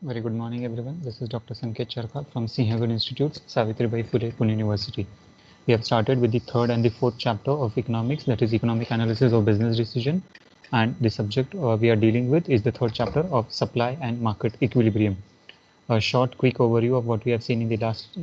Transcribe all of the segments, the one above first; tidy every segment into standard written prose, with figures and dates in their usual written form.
Very good morning, everyone. This is Dr. Sanket Charkha from Sinhagan Institute's Savitribai Phule Pune University. We have started with the third and the fourth chapter of economics, that is economic analysis of business decision. And the subject we are dealing with is the third chapter of supply and market equilibrium. A short, quick overview of what we have seen in the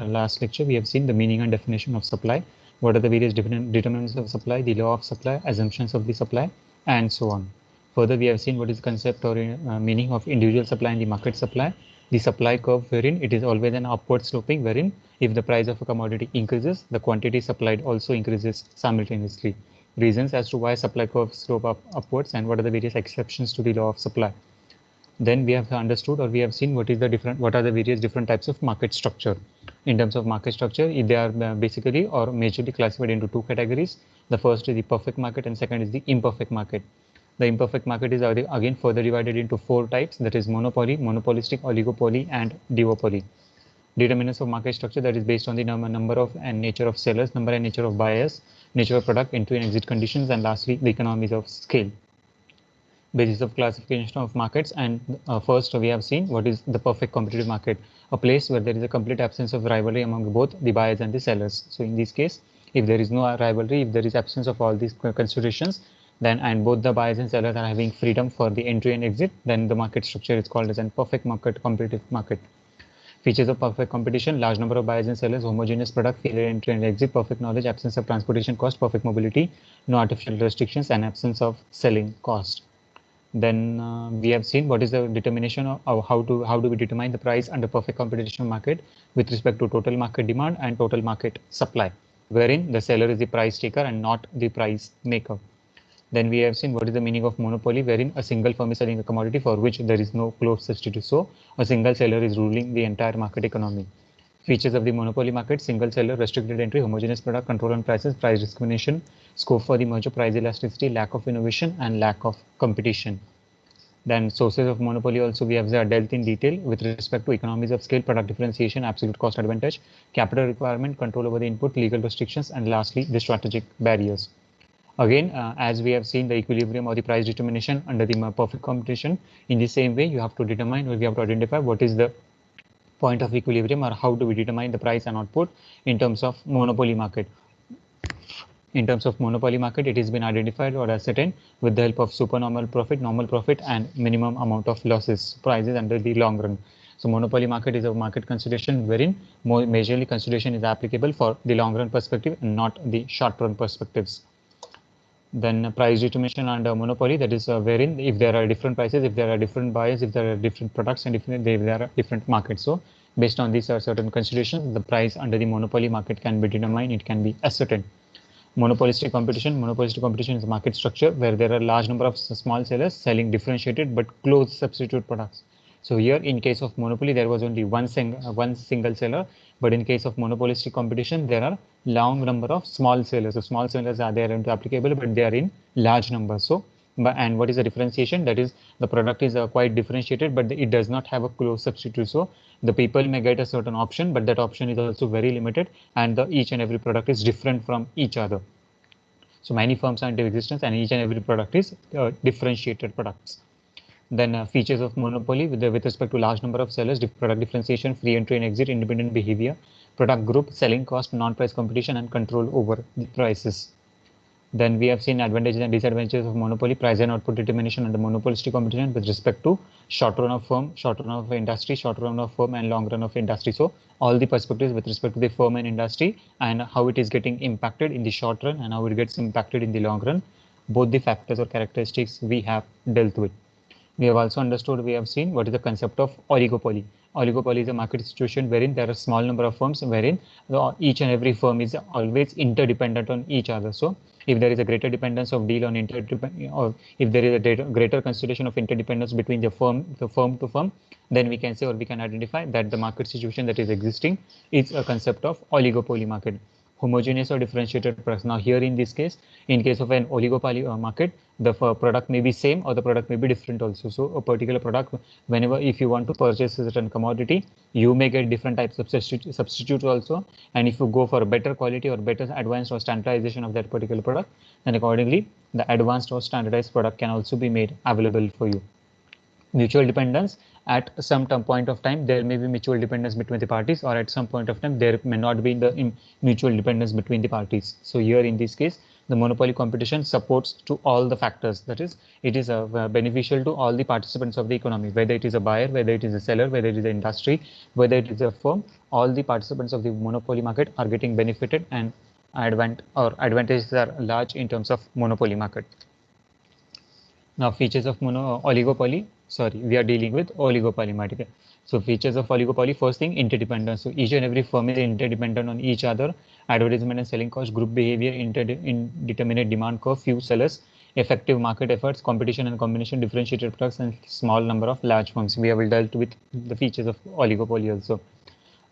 last lecture. We have seen the meaning and definition of supply, what are the various different determinants of supply, the law of supply, assumptions of the supply, and so on. Further, we have seen what is the concept or meaning of individual supply and the market supply, the supply curve wherein it is always an upward sloping, wherein if the price of a commodity increases, the quantity supplied also increases simultaneously. Reasons as to why supply curves slope upwards and what are the various exceptions to the law of supply. Then we have understood or we have seen what are the various different types of market structure. In terms of market structure, they are basically or majorly classified into two categories. The first is the perfect market and second is the imperfect market. The imperfect market is again further divided into four types, that is monopoly, monopolistic, oligopoly, and duopoly. Determinants of market structure, that is based on the number of and nature of sellers, number and nature of buyers, nature of product, entry and exit conditions, and lastly the economies of scale. Basis of classification of markets, and first we have seen what is the perfect competitive market, a place where there is a complete absence of rivalry among both the buyers and the sellers. So in this case, if there is no rivalry, if there is absence of all these considerations, then and both the buyers and sellers are having freedom for the entry and exit, then the market structure is called as a perfect market, competitive market. Features of perfect competition: large number of buyers and sellers, homogeneous product, failure entry and exit, perfect knowledge, absence of transportation cost, perfect mobility, no artificial restrictions, and absence of selling cost. Then we have seen what is the determination of how do we determine the price under perfect competition market with respect to total market demand and total market supply, wherein the seller is the price taker and not the price maker. Then we have seen what is the meaning of monopoly, wherein a single firm is selling a commodity for which there is no close substitute. So a single seller is ruling the entire market economy. Features of the monopoly market: single seller, restricted entry, homogeneous product, control on prices, price discrimination, scope for the merger, price elasticity, lack of innovation, and lack of competition. Then sources of monopoly also we have dealt in detail with respect to economies of scale, product differentiation, absolute cost advantage, capital requirement, control over the input, legal restrictions, and lastly the strategic barriers. Again, as we have seen the equilibrium or the price determination under the perfect competition, in the same way you have to determine or we have to identify what is the point of equilibrium or how do we determine the price and output in terms of monopoly market. In terms of monopoly market, it has been identified or ascertained with the help of supernormal profit, normal profit, and minimum amount of losses prices under the long run. So monopoly market is a market consideration wherein majorly consideration is applicable for the long run perspective and not the short run perspectives. Then price determination under monopoly, that is wherein if there are different prices, if there are different buyers, if there are different products, and if there are different markets. So based on these certain considerations, the price under the monopoly market can be determined, it can be ascertained. Monopolistic competition is a market structure where there are large number of small sellers selling differentiated but close substitute products. So here in case of monopoly there was only one single seller, but in case of monopolistic competition there are long number of small sellers. So small sellers are there and applicable, but they are in large numbers. So and what is the differentiation? That is the product is quite differentiated, but it does not have a close substitute. So the people may get a certain option, but that option is also very limited, and each and every product is different from each other. So many firms are into existence, and each and every product is differentiated products. Then features of monopoly with respect to large number of sellers, product differentiation, free entry and exit, independent behavior, product group, selling cost, non-price competition, and control over the prices. Then we have seen advantages and disadvantages of monopoly, price and output determination under monopolistic competition with respect to short run of firm, short run of industry, short run of firm, and long run of industry. So all the perspectives with respect to the firm and industry and how it is getting impacted in the short run and how it gets impacted in the long run, both the factors or characteristics we have dealt with. We have also understood, we have seen what is the concept of oligopoly. Oligopoly is a market situation wherein there are a small number of firms, wherein each and every firm is always interdependent on each other. So if there is a greater dependence of deal on or if there is a greater consideration of interdependence between the firm to firm, then we can say or we can identify that the market situation that is existing is a concept of oligopoly market. Homogeneous or differentiated products. Now here in this case, in case of an oligopoly market, the product may be same or the product may be different also. So a particular product, whenever if you want to purchase a certain commodity, you may get different types of substitutes also. And if you go for a better quality or better advanced or standardization of that particular product, then accordingly the advanced or standardized product can also be made available for you. Mutual dependence, at some point of time there may be mutual dependence between the parties, or at some point of time there may not be the mutual dependence between the parties. So here in this case, the monopoly competition supports to all the factors. That is, it is beneficial to all the participants of the economy, whether it is a buyer, whether it is a seller, whether it is an industry, whether it is a firm. All the participants of the monopoly market are getting benefited, and advantages are large in terms of monopoly market. Now, features of oligopoly. Sorry, we are dealing with oligopoly market. So, features of oligopoly. First thing, interdependence. So, each and every firm is interdependent on each other. Advertisement and selling cost, group behavior, indeterminate demand curve, few sellers, effective market efforts, competition and combination, differentiated products, and small number of large firms. We have dealt with the features of oligopoly also.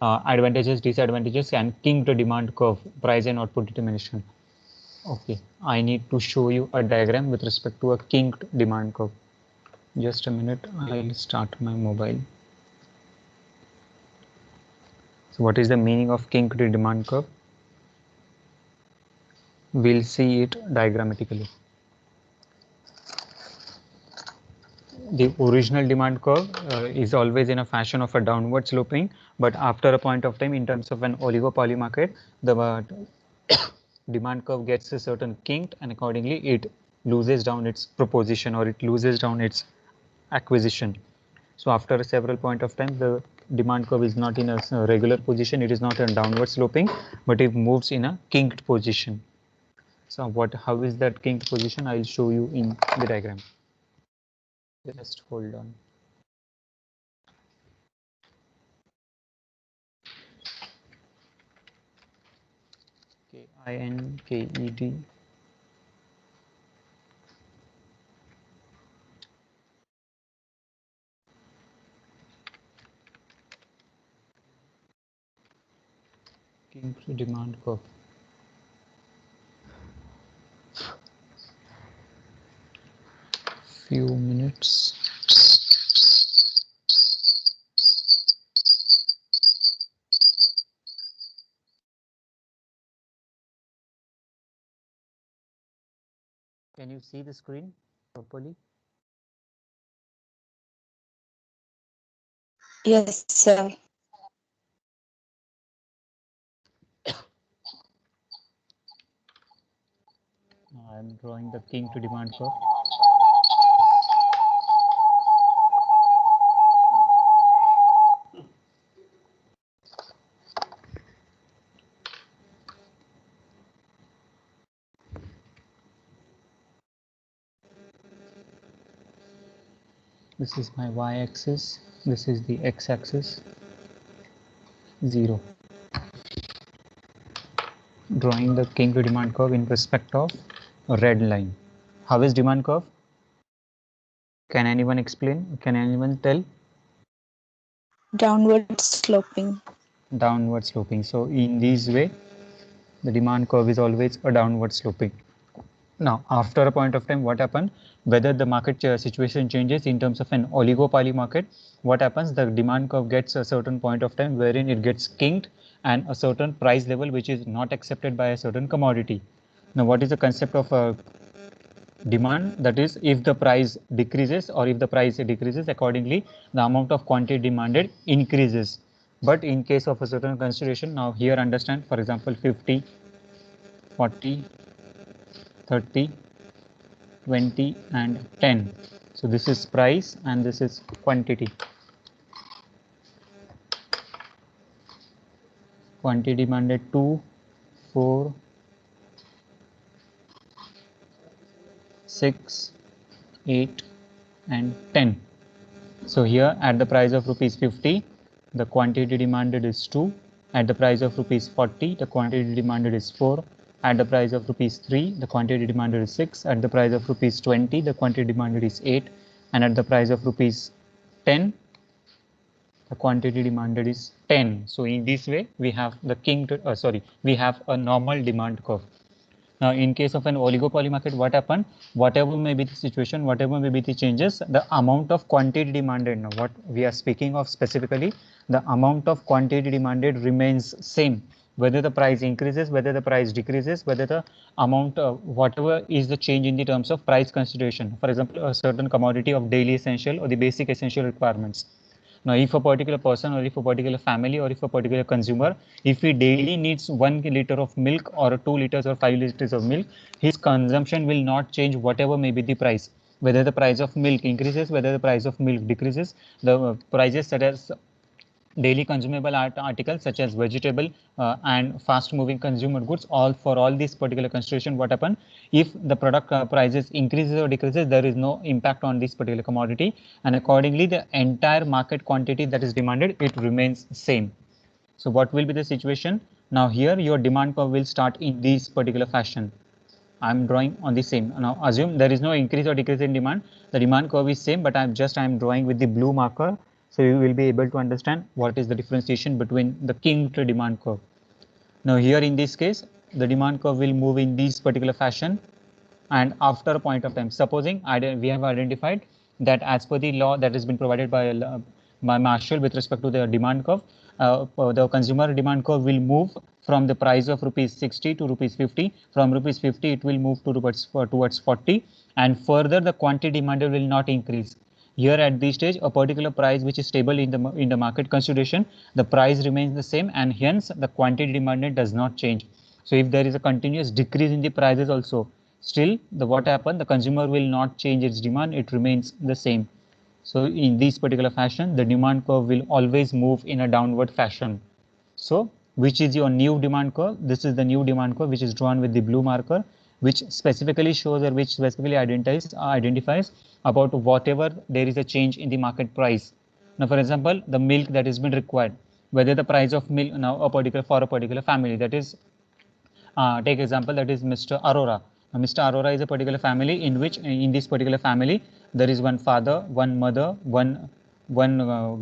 Advantages, disadvantages, and kinked demand curve, price and output determination. Okay, I need to show you a diagram with respect to a kinked demand curve. Just a minute, I'll start my mobile. So what is the meaning of kinked demand curve? We'll see it diagrammatically. The original demand curve is always in a fashion of a downward sloping, but after a point of time, in terms of an oligopoly market, the demand curve gets a certain kinked, and accordingly it loses down its proposition, or it loses down its acquisition. So after several point of time, the demand curve is not in a regular position, it is not a downward sloping, but it moves in a kinked position. So how is that kinked position? I'll show you in the diagram. Just hold on. KINKED. Kinked demand curve. Few minutes. Can you see the screen properly? Yes, sir. I'm drawing the kinked demand curve. This is my y-axis, this is the x-axis, 0. Drawing the kinked demand curve in respect of a red line. How is demand curve? Can anyone explain? Can anyone tell? Downward sloping. Downward sloping. So in this way, the demand curve is always a downward sloping. Now, after a point of time, what happens? Whether the market situation changes in terms of an oligopoly market, what happens? The demand curve gets a certain point of time wherein it gets kinked, and a certain price level which is not accepted by a certain commodity. Now, what is the concept of demand? That is, if the price decreases or if the price decreases, accordingly, the amount of quantity demanded increases. But in case of a certain consideration, now here understand, for example, 50, 40, 30, 20 and 10. So this is price and this is quantity. Quantity demanded 2, 4, 6, 8 and 10. So here at the price of rupees 50, the quantity demanded is 2. At the price of rupees 40, the quantity demanded is 4. At the price of rupees 3, the quantity demanded is 6. At the price of rupees 20, the quantity demanded is 8. And at the price of rupees 10, the quantity demanded is 10. So in this way, we have the we have a normal demand curve. Now, in case of an oligopoly market, what happened? Whatever may be the situation, whatever may be the changes, the amount of quantity demanded, now what we are speaking of specifically, the amount of quantity demanded remains same. Whether the price increases, whether the price decreases, whether the amount of whatever is the change in the terms of price consideration. For example, a certain commodity of daily essential or the basic essential requirements. Now, if a particular person or if a particular family or if a particular consumer, if he daily needs 1 liter of milk or 2 liters or 5 liters of milk, his consumption will not change whatever may be the price. Whether the price of milk increases, whether the price of milk decreases, the prices such as daily consumable articles such as vegetable and fast moving consumer goods, all for all these particular consideration, what happen if the product prices increases or decreases, there is no impact on this particular commodity, and accordingly the entire market quantity that is demanded, it remains same. So what will be the situation? Now here your demand curve will start in this particular fashion. I'm drawing on the same. Now assume there is no increase or decrease in demand. The demand curve is same, but I'm drawing with the blue marker. So you will be able to understand what is the differentiation between the king to demand curve. Now here in this case, the demand curve will move in this particular fashion. And after a point of time, supposing we have identified that as per the law that has been provided by Marshall with respect to the demand curve, the consumer demand curve will move from the price of rupees 60 to rupees 50. From rupees 50, it will move towards 40, and further the quantity demanded will not increase. Here at this stage, a particular price which is stable in the market consideration, the price remains the same, and hence the quantity demanded does not change. So if there is a continuous decrease in the prices also, still what happened, the consumer will not change its demand, it remains the same. So in this particular fashion, the demand curve will always move in a downward fashion. So which is your new demand curve? This is the new demand curve which is drawn with the blue marker, which specifically shows or which specifically identifies about whatever there is a change in the market price. Now for example, the milk that has been required, whether the price of milk now for a particular family, that is take example, that is Mr. Arora. Mr. Arora is a particular family in which in this particular family there is one father, one mother, one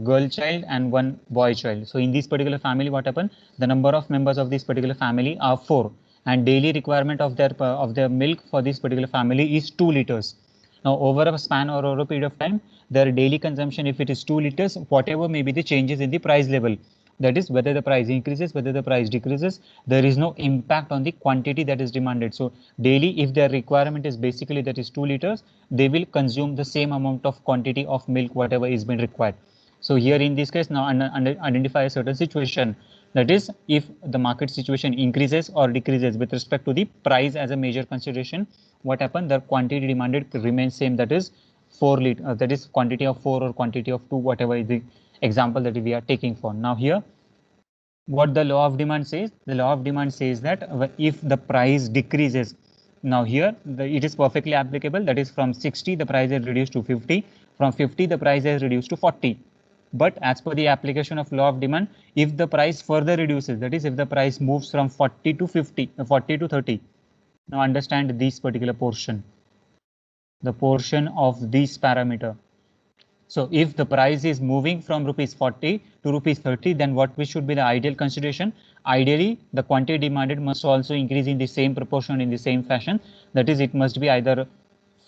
girl child and one boy child. So in this particular family, what happened? The number of members of this particular family are 4, and daily requirement of their milk for this particular family is 2 liters. Now over a span or over a period of time, their daily consumption, if it is 2 liters, whatever may be the changes in the price level, that is whether the price increases, whether the price decreases, there is no impact on the quantity that is demanded. So daily, if their requirement is basically that is 2 liters, they will consume the same amount of quantity of milk whatever is been required. So here in this case, now identify a certain situation, that is if the market situation increases or decreases with respect to the price as a major consideration, what happened, the quantity demanded remains same, that is 4 liter, that is quantity of 4 or quantity of 2, whatever is the example that we are taking for. Now here, what the law of demand says, the law of demand says that if the price decreases, now here it is perfectly applicable, that is from 60 the price is reduced to 50, from 50 the price is reduced to 40. But as per the application of law of demand, if the price further reduces, that is if the price moves from 40 to 50, 40 to 30, now understand this particular portion, the portion of this parameter. So if the price is moving from rupees 40 to rupees 30, then what we should be the ideal consideration? Ideally, the quantity demanded must also increase in the same proportion, in the same fashion. That is, it must be either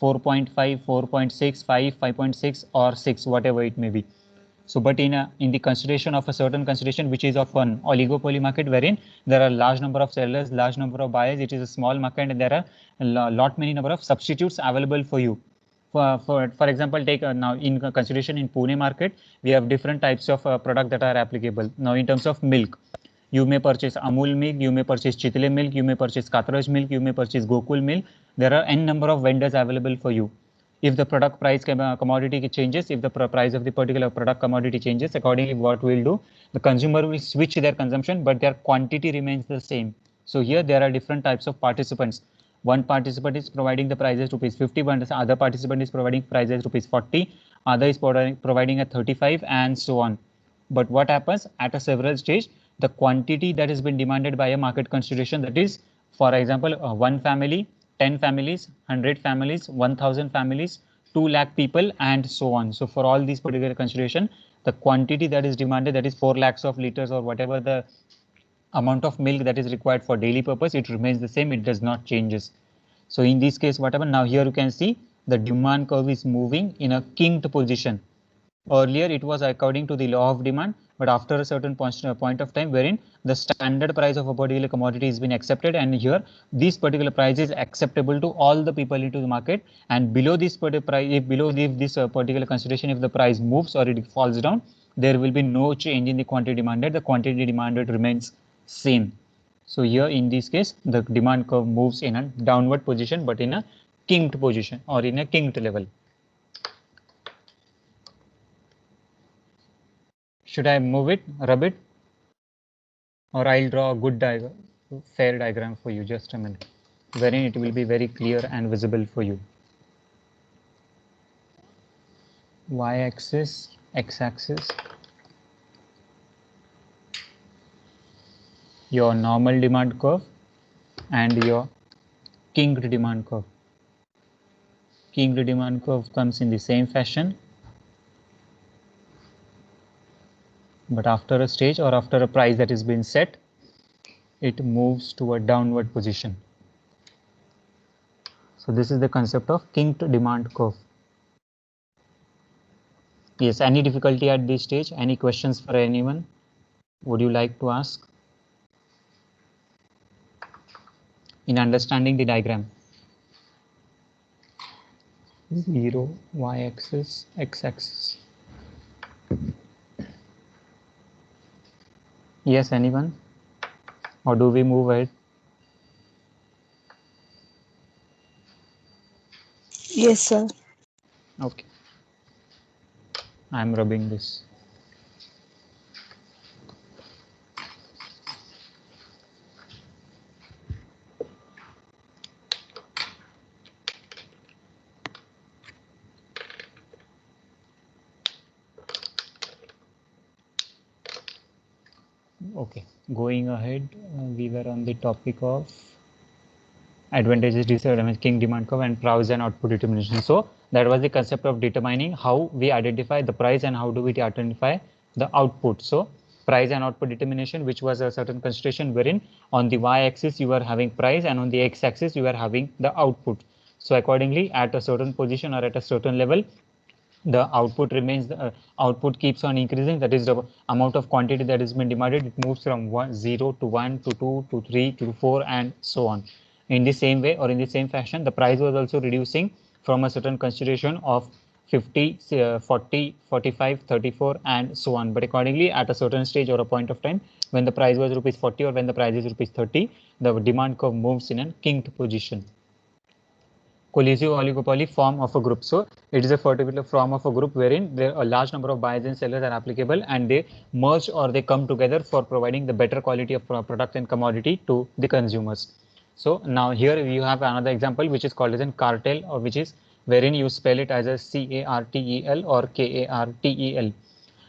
4.5, 4.6, 5, 5.6 or 6, whatever it may be. So, but in the consideration of a certain consideration, which is of an oligopoly market, wherein there are large number of sellers, large number of buyers, it is a small market, and there are a many number of substitutes available for you. For example, take now in consideration in Pune market, we have different types of product that are applicable. Now in terms of milk, you may purchase Amul milk, you may purchase Chitle milk, you may purchase Katraj milk, you may purchase Gokul milk. There are n number of vendors available for you. If the product price commodity changes, if the price of the particular product commodity changes, accordingly what we'll do, the consumer will switch their consumption, but their quantity remains the same. So here there are different types of participants. One participant is providing the prices rupees 50, but the other participant is providing prices rupees 40, other is providing at 35, and so on. But what happens at a several stage, the quantity that has been demanded by a market consideration, that is, for example, one family, 10 families, 100 families, 1000 families, 2 lakh people, and so on. So for all these particular consideration, the quantity that is demanded, that is 4 lakhs of liters or whatever the amount of milk that is required for daily purpose, it remains the same, it does not changes. So in this case, what happened, now here you can see the demand curve is moving in a kinked position. Earlier it was according to the law of demand, but after a certain point of time wherein the standard price of a particular commodity has been accepted, and here this particular price is acceptable to all the people into the market, and below this particular price, if below this particular consideration, if the price moves or it falls down, there will be no change in the quantity demanded. The quantity demanded remains same. So here in this case, the demand curve moves in a downward position, but in a kinked position or in a kinked level. Should I move it, rub it, or I'll draw a good diagram, fair diagram for you? Just a minute, wherein it will be very clear and visible for you. Y-axis, x-axis, your normal demand curve and your kinked demand curve. Kinked demand curve comes in the same fashion, but after a stage or after a price that has been set, it moves to a downward position. So this is the concept of kinked demand curve. Yes, any difficulty at this stage? Any questions for anyone? Would you like to ask in understanding the diagram? 0, y-axis, x-axis. Yes, anyone? Or do we move ahead? Yes, sir. Okay. I'm rubbing this. Okay, going ahead, we were on the topic of advantages, disadvantages, king demand curve, and price and output determination. So that was the concept of determining how we identify the price and how do we identify the output. So price and output determination, which was a certain consideration wherein on the y-axis you are having price and on the x-axis you are having the output. So accordingly, at a certain position or at a certain level, the output remains, the output keeps on increasing. That is the amount of quantity that has been demanded. It moves from 0 to 1 to 2 to 3 to 4 and so on. In the same way or in the same fashion, the price was also reducing from a certain consideration of 50, 40, 45, 34 and so on. But accordingly, at a certain stage or a point of time, when the price was rupees 40 or when the price is rupees 30, the demand curve moves in a kinked position. Collusive oligopoly form of a group. So it is a particular form of a group wherein there a large number of buyers and sellers are applicable and they merge or they come together for providing the better quality of product and commodity to the consumers. So now here you have another example which is called as a cartel, or which is wherein you spell it as a CARTEL or KARTEL.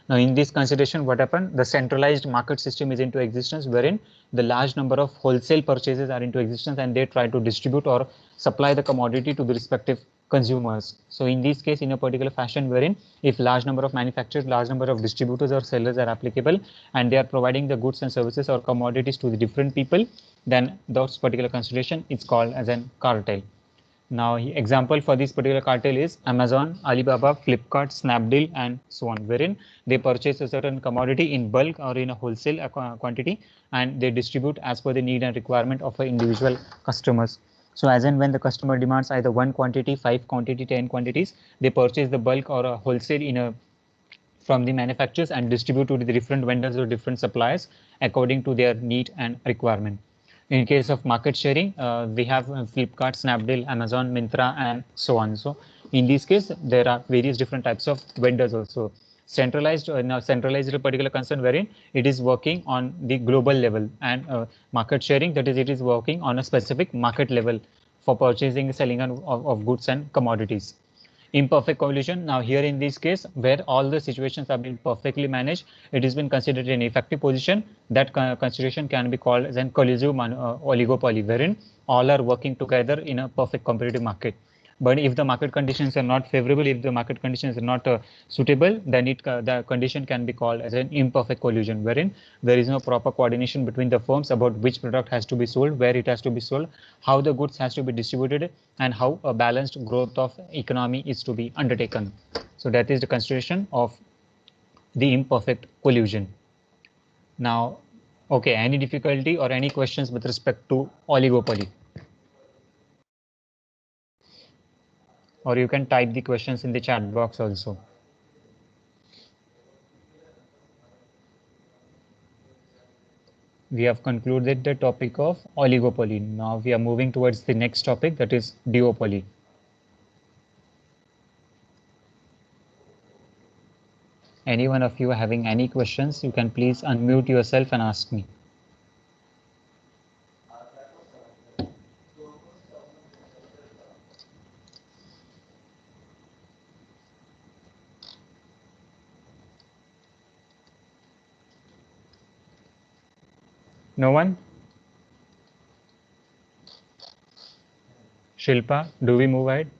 Now, in this consideration, what happened? The centralized market system is into existence, wherein the large number of wholesale purchases are into existence, and they try to distribute or supply the commodity to the respective consumers. So, in this case, in a particular fashion, wherein if large number of manufacturers, large number of distributors or sellers are applicable, and they are providing the goods and services or commodities to the different people, then those particular consideration is called as an cartel. Now, example for this particular cartel is Amazon, Alibaba, Flipkart, Snapdeal, and so on, wherein they purchase a certain commodity in bulk or in a wholesale quantity, and they distribute as per the need and requirement of individual customers. So, as and when the customer demands either one quantity, 5 quantity, 10 quantities, they purchase the bulk or a wholesale in a from the manufacturers and distribute to the different vendors or different suppliers according to their need and requirement. In case of market sharing, we have Flipkart, Snapdeal, Amazon, Myntra, and so on. So in this case, there are various different types of vendors also. Centralized, now centralized particular concern wherein it is working on the global level, and market sharing, that is, it is working on a specific market level for purchasing, selling of goods and commodities. Imperfect collusion. Now here in this case, where all the situations have been perfectly managed, it has been considered an effective position. That consideration can be called as an collusive oligopoly, wherein all are working together in a perfect competitive market. But if the market conditions are not favorable, if the market conditions are not suitable, then the condition can be called as an imperfect collusion, wherein there is no proper coordination between the firms about which product has to be sold, where it has to be sold, how the goods has to be distributed, and how a balanced growth of economy is to be undertaken. So that is the consideration of the imperfect collusion. Now, okay, any difficulty or any questions with respect to oligopoly? Or you can type the questions in the chat box also. we have concluded the topic of oligopoly. Now we are moving towards the next topic, that is duopoly. Any one of you having any questions, you can please unmute yourself and ask me. No one? Shilpa, do we move ahead?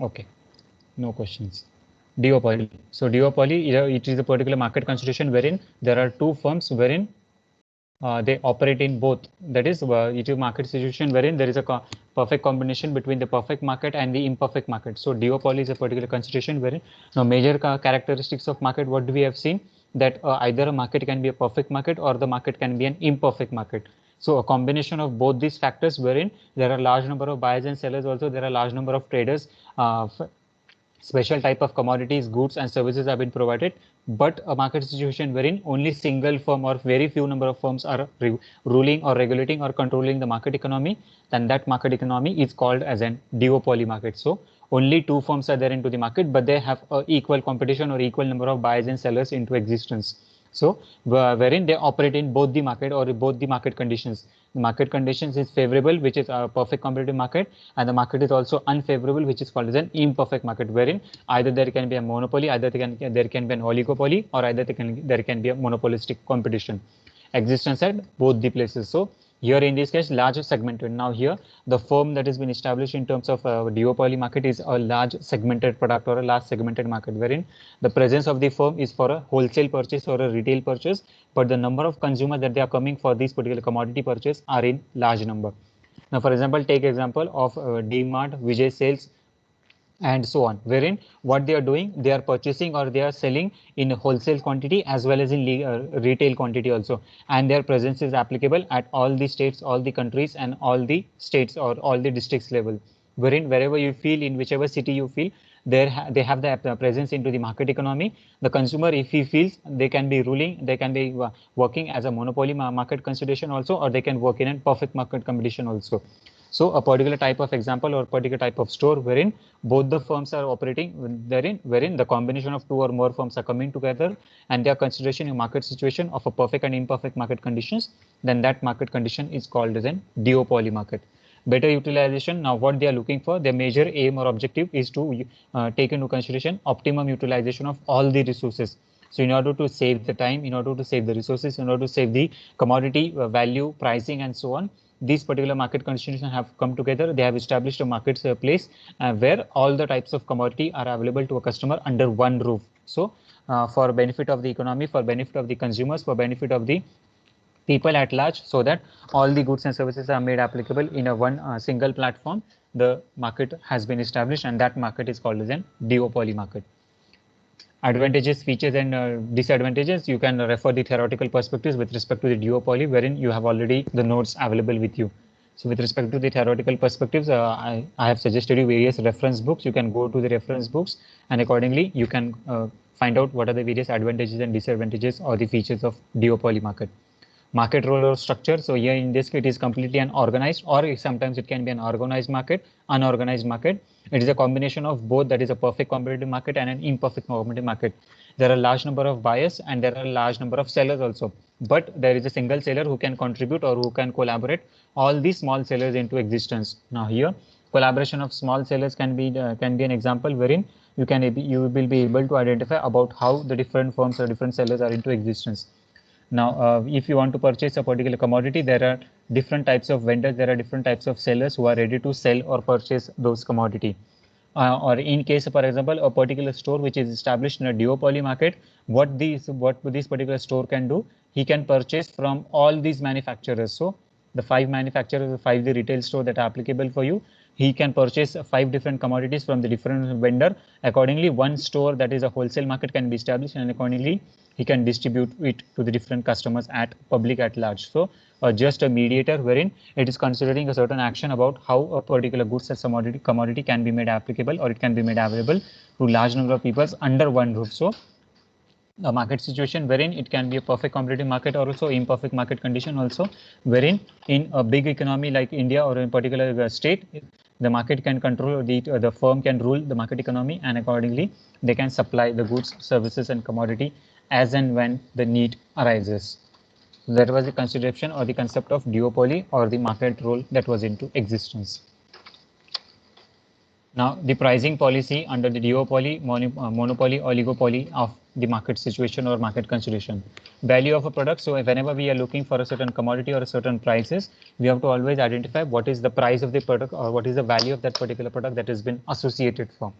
Okay, no questions. Duopoly. So duopoly, it is a particular market constitution wherein there are two firms wherein they operate in both. That is, it is a market situation wherein there is a perfect combination between the perfect market and the imperfect market. So duopoly is a particular constitution wherein now major characteristics of market, what do we have seen? That either a market can be a perfect market or the market can be an imperfect market. So a combination of both these factors wherein there are large number of buyers and sellers, also there are large number of traders, special type of commodities, goods and services have been provided, but a market situation wherein only single firm or very few number of firms are ruling or regulating or controlling the market economy, then that market economy is called as an duopoly market. So only two firms are there into the market, but they have equal competition or equal number of buyers and sellers into existence. So wherein they operate in both the market or both the market conditions. The market conditions is favorable, which is a perfect competitive market, and the market is also unfavorable, which is called as an imperfect market, wherein either there can be a monopoly, either there can be an oligopoly, or either there can be a monopolistic competition existence at both the places. So here in this case, larger segmented. Now here, the firm that has been established in terms of duopoly market is a large segmented product or a large segmented market, wherein the presence of the firm is for a wholesale purchase or a retail purchase, but the number of consumers that they are coming for this particular commodity purchase are in large number. Now, for example, take example of DMart, Vijay Sales, and so on, wherein what they are doing, they are purchasing or they are selling in wholesale quantity as well as in retail quantity also, and their presence is applicable at all the states, all the countries, and all the states or all the districts level, wherein wherever you feel, in whichever city you feel, they have the presence into the market economy. The consumer, if he feels, they can be ruling, they can be working as a monopoly market consideration also, or they can work in a perfect market competition also. So a particular type of example or particular type of store wherein both the firms are operating therein, wherein the combination of two or more firms are coming together and they are consideration a market situation of a perfect and imperfect market conditions, then that market condition is called as an duopoly market. Better utilization. Now what they are looking for, their major aim or objective is to take into consideration optimum utilization of all the resources. So in order to save the time, in order to save the resources, in order to save the commodity value, pricing, and so on, these particular market conditions have come together. They have established a marketplace where all the types of commodity are available to a customer under one roof. So for benefit of the economy, for benefit of the consumers, for benefit of the people at large, so that all the goods and services are made applicable in a one single platform, the market has been established, and that market is called as an duopoly market. Advantages, features, and disadvantages. You can refer the theoretical perspectives with respect to the duopoly, wherein you have already the notes available with you. So with respect to the theoretical perspectives, I have suggested you various reference books. You can go to the reference books, and accordingly you can find out what are the various advantages and disadvantages or the features of duopoly market. Market role or structure. So here in this case, it is completely unorganized, or sometimes it can be an organized market, unorganized market. It is a combination of both, that is a perfect competitive market and an imperfect competitive market. There are a large number of buyers and there are a large number of sellers also, but there is a single seller who can contribute or who can collaborate all these small sellers into existence. Now here, collaboration of small sellers can be an example wherein you will be able to identify about how the different firms or different sellers are into existence. Now, if you want to purchase a particular commodity, there are different types of vendors, there are different types of sellers who are ready to sell or purchase those commodity. Or in case, for example, a particular store which is established in a duopoly market, what this particular store can do, he can purchase from all these manufacturers. So the 5 manufacturers, the 5 retail store that are applicable for you, he can purchase 5 different commodities from the different vendor. Accordingly, one store, that is a wholesale market, can be established, and accordingly he can distribute it to the different customers at public at large. So just a mediator wherein it is considering a certain action about how a particular goods or commodity can be made applicable, or it can be made available to large number of people under one roof. So a market situation wherein it can be a perfect competitive market, or also imperfect market condition also, wherein in a big economy like India or in particular state, the market can control the firm can rule the market economy, and accordingly they can supply the goods, services and commodity as and when the need arises. That was the consideration or the concept of duopoly or the market rule that was into existence. Now, the pricing policy under the duopoly, monopoly, oligopoly of the market situation or market consideration. Value of a product. So whenever we are looking for a certain commodity or a certain prices, we have to always identify what is the price of the product or what is the value of that particular product that has been associated for.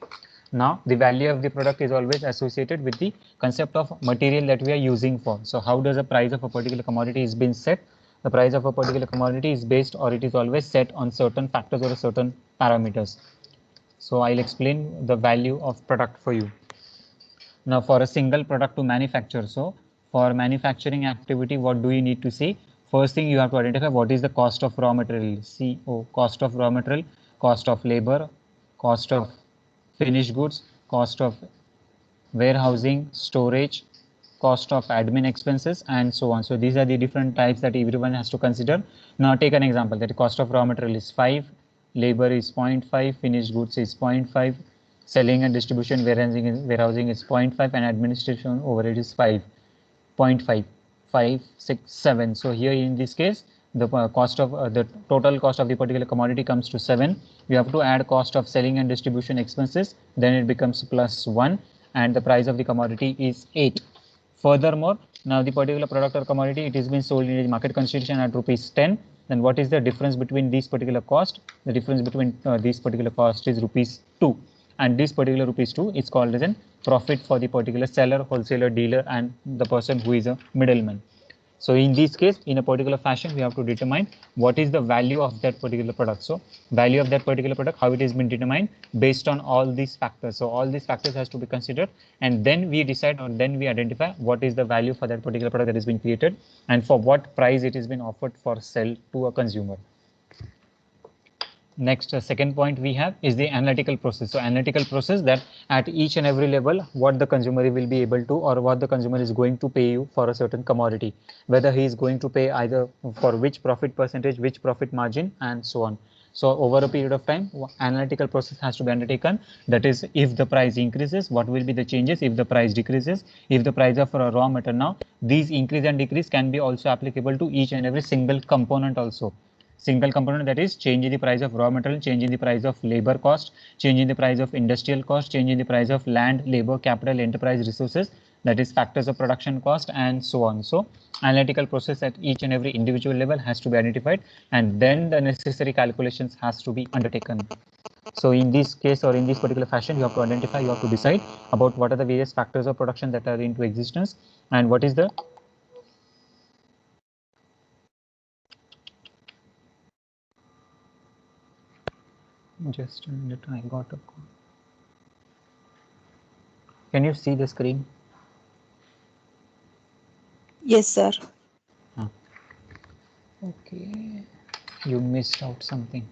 Now, the value of the product is always associated with the concept of material that we are using for. So how does the price of a particular commodity is being set? The price of a particular commodity is based, or it is always set on certain factors or certain parameters. So I'll explain the value of product for you. Now, for a single product to manufacture, so for manufacturing activity, what do you need to see? First thing, you have to identify what is the cost of raw material, CO, cost of raw material, cost of labor, cost of finished goods, cost of warehousing, storage, cost of admin expenses, and so on. So these are the different types that everyone has to consider. Now take an example that the cost of raw material is 5, labor is 0.5, finished goods is 0.5, selling and distribution, warehousing is 0.5, and administration overhead is 5.5, 5, 6, 7. So here in this case, the cost of the total cost of the particular commodity comes to 7. You have to add cost of selling and distribution expenses, then it becomes plus 1, and the price of the commodity is 8. Furthermore, now the particular product or commodity, it is being sold in the market constitution at rupees 10. Then what is the difference between these particular cost? The difference between these particular cost is rupees 2, and this particular rupees 2 is called as a profit for the particular seller, wholesaler, dealer, and the person who is a middleman. So in this case, in a particular fashion, we have to determine what is the value of that particular product. So value of that particular product, how it has been determined based on all these factors. So all these factors has to be considered, and then we decide, or then we identify what is the value for that particular product that has been created and for what price it has been offered for sale to a consumer. Next, second point we have is the analytical process. So analytical process that at each and every level, what the consumer will be able to, or what the consumer is going to pay you for a certain commodity, whether he is going to pay either for which profit percentage, which profit margin, and so on. So over a period of time, analytical process has to be undertaken. That is, if the price increases, what will be the changes? If the price decreases, if the price of raw material, now these increase and decrease can be also applicable to each and every single component also. Single component, that is change in the price of raw material, change in the price of labor cost, change in the price of industrial cost, change in the price of land, labor, capital, enterprise resources, that is factors of production cost, and so on. So analytical process at each and every individual level has to be identified, and then the necessary calculations has to be undertaken. So in this case, or in this particular fashion, you have to identify, you have to decide about what are the various factors of production that are into existence, and what is the just a minute, I got a call. Can you see the screen? Yes, sir. Okay, you missed out something.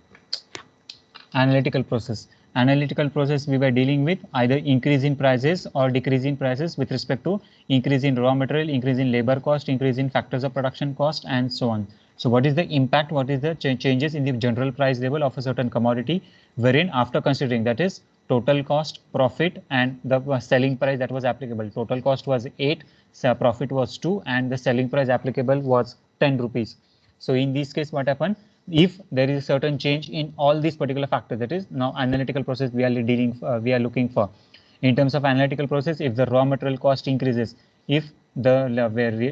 Analytical process. Analytical process, we were dealing with either increase in prices or decrease in prices with respect to increase in raw material, increase in labor cost, increase in factors of production cost, and so on. So what is the impact? What is the changes in the general price level of a certain commodity, wherein after considering, that is total cost, profit, and the selling price that was applicable. Total cost was 8, so profit was 2, and the selling price applicable was 10 rupees. So in this case, what happened? If there is a certain change in all these particular factors, that is now analytical process we are looking for. In terms of analytical process, if the raw material cost increases, if the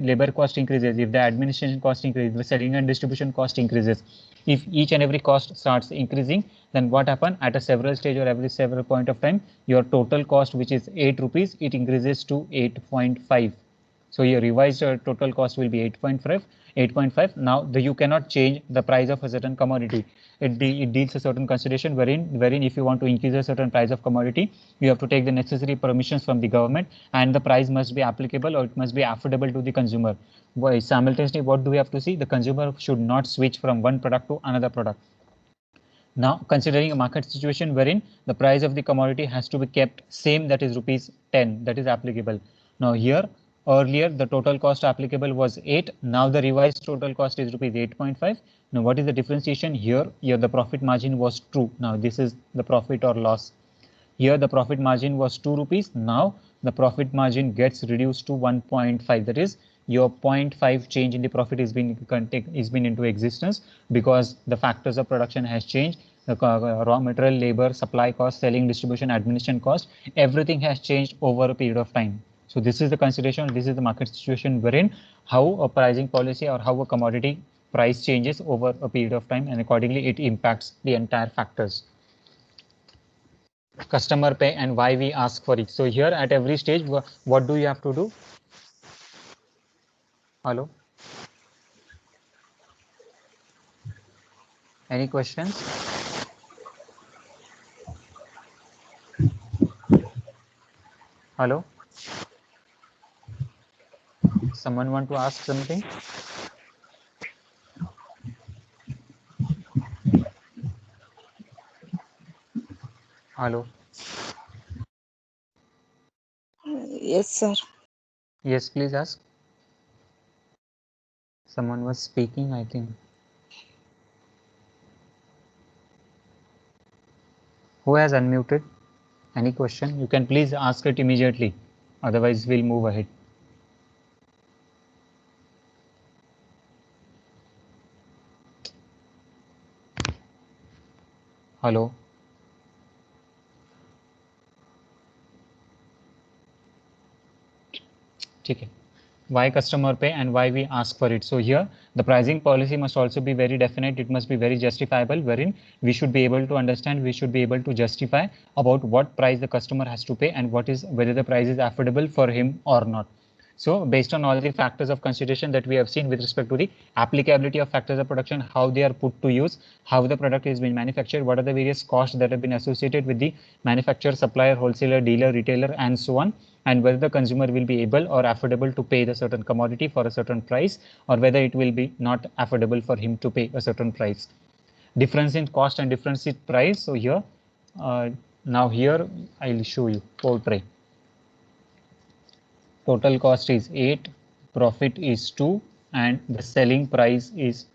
labor cost increases, if the administration cost increases, the selling and distribution cost increases, if each and every cost starts increasing, then what happen at a several stage or every several point of time, your total cost, which is 8 rupees, it increases to 8.5. So your revised total cost will be 8.5. Now you cannot change the price of a certain commodity. It deals a certain consideration wherein if you want to increase a certain price of commodity, you have to take the necessary permissions from the government, and the price must be applicable or it must be affordable to the consumer. Simultaneously, what do we have to see? The consumer should not switch from one product to another product. Now, considering a market situation wherein the price of the commodity has to be kept same, that is rupees 10, that is applicable. Now here, earlier the total cost applicable was 8, now the revised total cost is rupees 8.5. Now what is the differentiation here? Here the profit margin was true. Now this is the profit or loss. Here the profit margin was 2 rupees. Now the profit margin gets reduced to 1.5. That is, your 0.5 change in the profit is been into existence because the factors of production has changed. The raw material, labor, supply cost, selling, distribution, administration cost, everything has changed over a period of time. So this is the consideration. This is the market situation wherein how a pricing policy or how a commodity price changes over a period of time, and accordingly it impacts the entire factors. Customer pay and why we ask for it. So here at every stage, what do you have to do? Hello? Any questions? Hello? Someone want to ask something? Hello? Yes, sir. Yes, please ask. Someone was speaking, I think. Who has unmuted? Any question? You can please ask it immediately. Otherwise, we'll move ahead. Hello? Okay. Why customer pay and why we ask for it. So here the pricing policy must also be very definite. It must be very justifiable, wherein we should be able to understand, we should be able to justify about what price the customer has to pay and whether the price is affordable for him or not. So based on all the factors of consideration that we have seen with respect to the applicability of factors of production, how they are put to use, how the product is being manufactured, what are the various costs that have been associated with the manufacturer, supplier, wholesaler, dealer, retailer, and so on, and whether the consumer will be able or affordable to pay the certain commodity for a certain price, or whether it will be not affordable for him to pay a certain price. Difference in cost and difference in price. So here, now here I'll show you portray. Total cost is 8, profit is 2, and the selling price is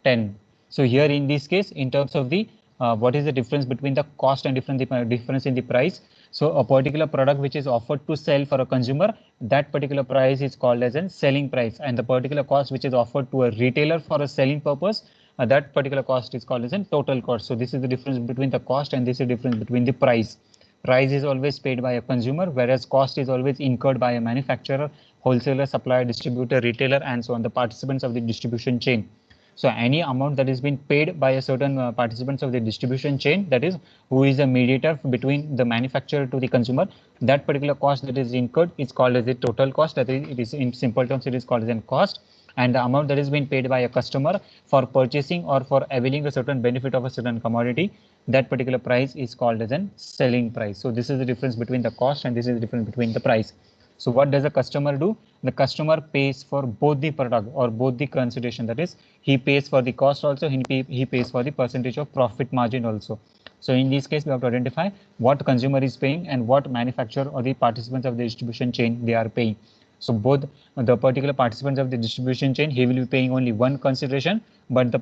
10. So here in this case, in terms of the what is the difference between the cost and difference in the price. So a particular product which is offered to sell for a consumer, that particular price is called as a selling price, and the particular cost which is offered to a retailer for a selling purpose, that particular cost is called as a total cost. So this is the difference between the cost and this is the difference between the price. Price is always paid by a consumer, whereas cost is always incurred by a manufacturer, wholesaler, supplier, distributor, retailer, and so on, the participants of the distribution chain. So any amount that is being paid by a certain participants of the distribution chain, that is, who is a mediator between the manufacturer to the consumer, that particular cost that is incurred is called as the total cost. That is, it is in simple terms, it is called as a cost. And the amount that is being paid by a customer for purchasing or for availing a certain benefit of a certain commodity, that particular price is called as a selling price. So this is the difference between the cost and this is the difference between the price. So what does the customer do? The customer pays for both the product or both the consideration. That is, he pays for the cost also, he pays for the percentage of profit margin also. So in this case, we have to identify what consumer is paying and what manufacturer or the participants of the distribution chain they are paying. So both the particular participants of the distribution chain, he will be paying only one consideration, but the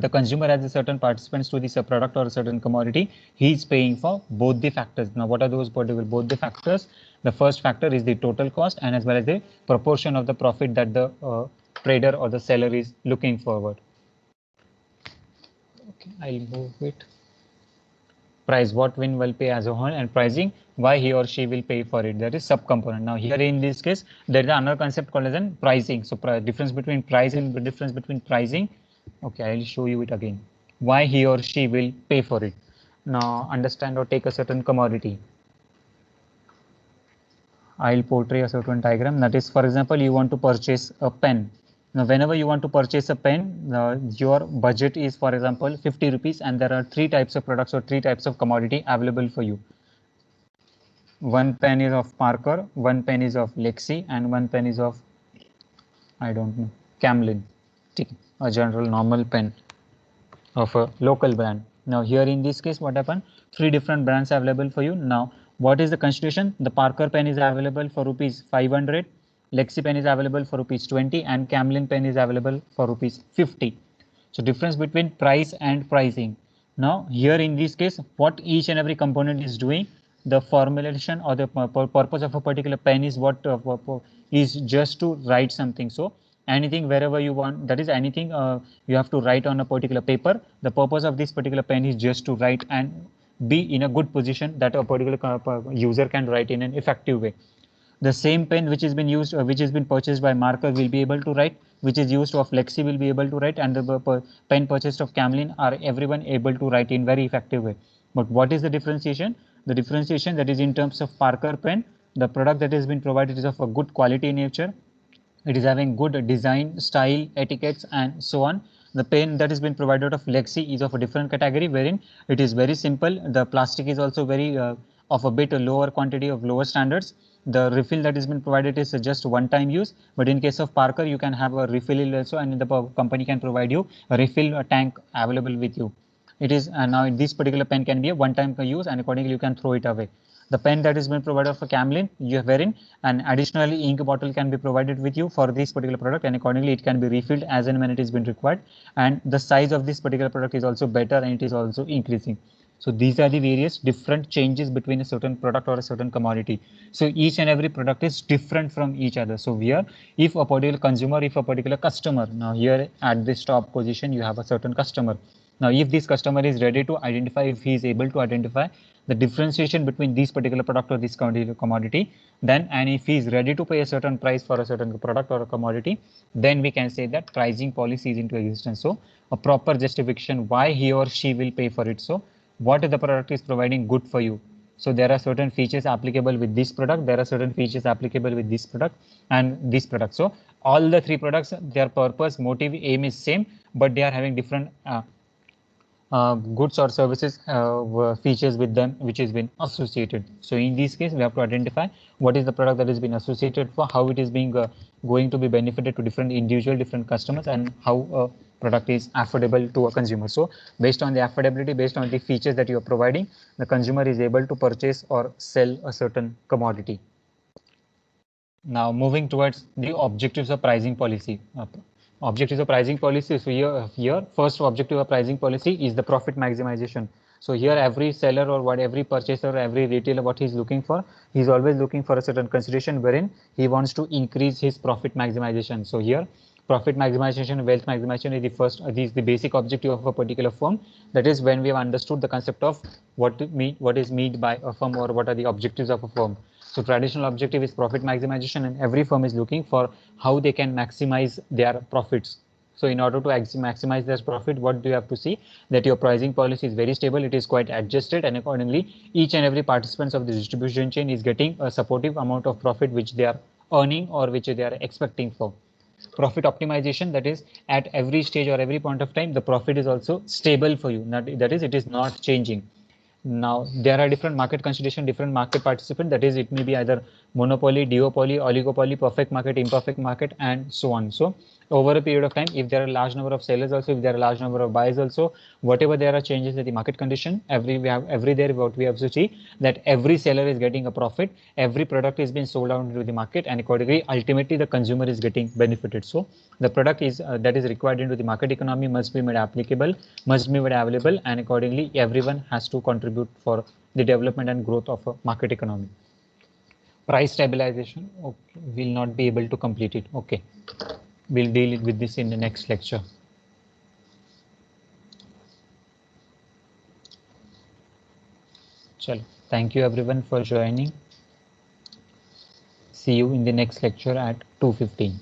consumer as a certain participants to this product or a certain commodity, he is paying for both the factors. Now, what are those both the factors? The first factor is the total cost and as well as the proportion of the profit that the trader or the seller is looking forward. Okay, I'll move it. Price, what Win will pay as a whole, and pricing, why he or she will pay for it. That is subcomponent. Now here in this case, there is another concept called as pricing. So difference between price and difference between pricing. Okay, I'll show you it again. Why he or she will pay for it. Now understand or take a certain commodity. I'll portray a certain diagram. That is, for example, you want to purchase a pen. Now, whenever you want to purchase a pen, your budget is, for example, 50 rupees, and there are 3 types of products or 3 types of commodity available for you. One pen is of Parker, one pen is of Lexi, and one pen is of, I don't know, Camlin, a general normal pen of a local brand. Now here in this case, what happened? 3 different brands are available for you. Now what is the constitution? The Parker pen is available for rupees 500, Lexi pen is available for rupees 20, and Camlin pen is available for rupees 50. So difference between price and pricing. Now here in this case, what each and every component is doing, the formulation or the purpose of a particular pen is what is just to write something. So anything wherever you want, that is anything you have to write on a particular paper. The purpose of this particular pen is just to write and be in a good position that a particular user can write in an effective way. The same pen which has been used, which has been purchased by Marker will be able to write, which is used of Lexi will be able to write, and the pen purchased of Camlin are everyone able to write in very effective way. But what is the differentiation? The differentiation that is in terms of Parker pen, the product that has been provided is of a good quality nature. It is having good design, style, etiquettes, and so on. The pen that has been provided of Lexi is of a different category, wherein it is very simple. The plastic is also very of a bit lower quantity of lower standards. The refill that has been provided is just one-time use, but in case of Parker, you can have a refill also, and the company can provide you a refill tank available with you. It is now this particular pen can be a one-time use, and accordingly you can throw it away. The pen that has been provided for Camlin, you have wherein an additionally ink bottle can be provided with you for this particular product, and accordingly it can be refilled as and when it is been required. And the size of this particular product is also better, and it is also increasing. So these are the various different changes between a certain product or a certain commodity. So each and every product is different from each other. So here, if a particular consumer, if a particular customer, now here at this top position, you have a certain customer. Now, if this customer is ready to identify, if he is able to identify the differentiation between this particular product or this commodity, then, and if he is ready to pay a certain price for a certain product or a commodity, then we can say that pricing policy is into existence. So a proper justification why he or she will pay for it. So what the product is providing good for you. So there are certain features applicable with this product, there are certain features applicable with this product and this product. So all the 3 products, their purpose, motive, aim is same, but they are having different goods or services features with them which has been associated. So in this case, we have to identify what is the product that has been associated for, how it is being going to be benefited to different customers, and how a product is affordable to a consumer. So based on the affordability, based on the features that you are providing, the consumer is able to purchase or sell a certain commodity. Now moving towards the objectives of pricing policy. Objectives of pricing policy. So here first objective of pricing policy is the profit maximization. So here every seller or every purchaser, every retailer, what he's looking for, he's always looking for a certain consideration wherein he wants to increase his profit maximization. So here profit maximization, wealth maximization is the first, is the basic objective of a particular firm. That is when we have understood the concept of what is meant by a firm, or what are the objectives of a firm. So traditional objective is profit maximization, and every firm is looking for how they can maximize their profits. So in order to maximize their profit, what do you have to see? That your pricing policy is very stable, it is quite adjusted, and accordingly each and every participants of the distribution chain is getting a supportive amount of profit which they are earning or which they are expecting for. Profit optimization, that is at every stage or every point of time, the profit is also stable for you. That is, it is not changing. Now there are different market constitution, different market participant, that is it may be either monopoly, duopoly, oligopoly, perfect market, imperfect market, and so on. So over a period of time, if there are a large number of sellers also, if there are a large number of buyers also, whatever there are changes in the market condition, every there what we have to see that every seller is getting a profit, every product is being sold out into the market, and accordingly ultimately the consumer is getting benefited. So the product is that is required into the market economy must be made applicable, must be made available, and accordingly everyone has to contribute for the development and growth of a market economy. Price stabilization, okay, we'll not be able to complete it. Okay, we'll deal with this in the next lecture. Chalo, thank you everyone for joining. See you in the next lecture at 2:15.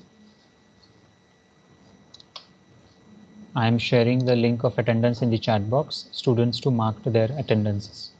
I am sharing the link of attendance in the chat box. Students to mark their attendances.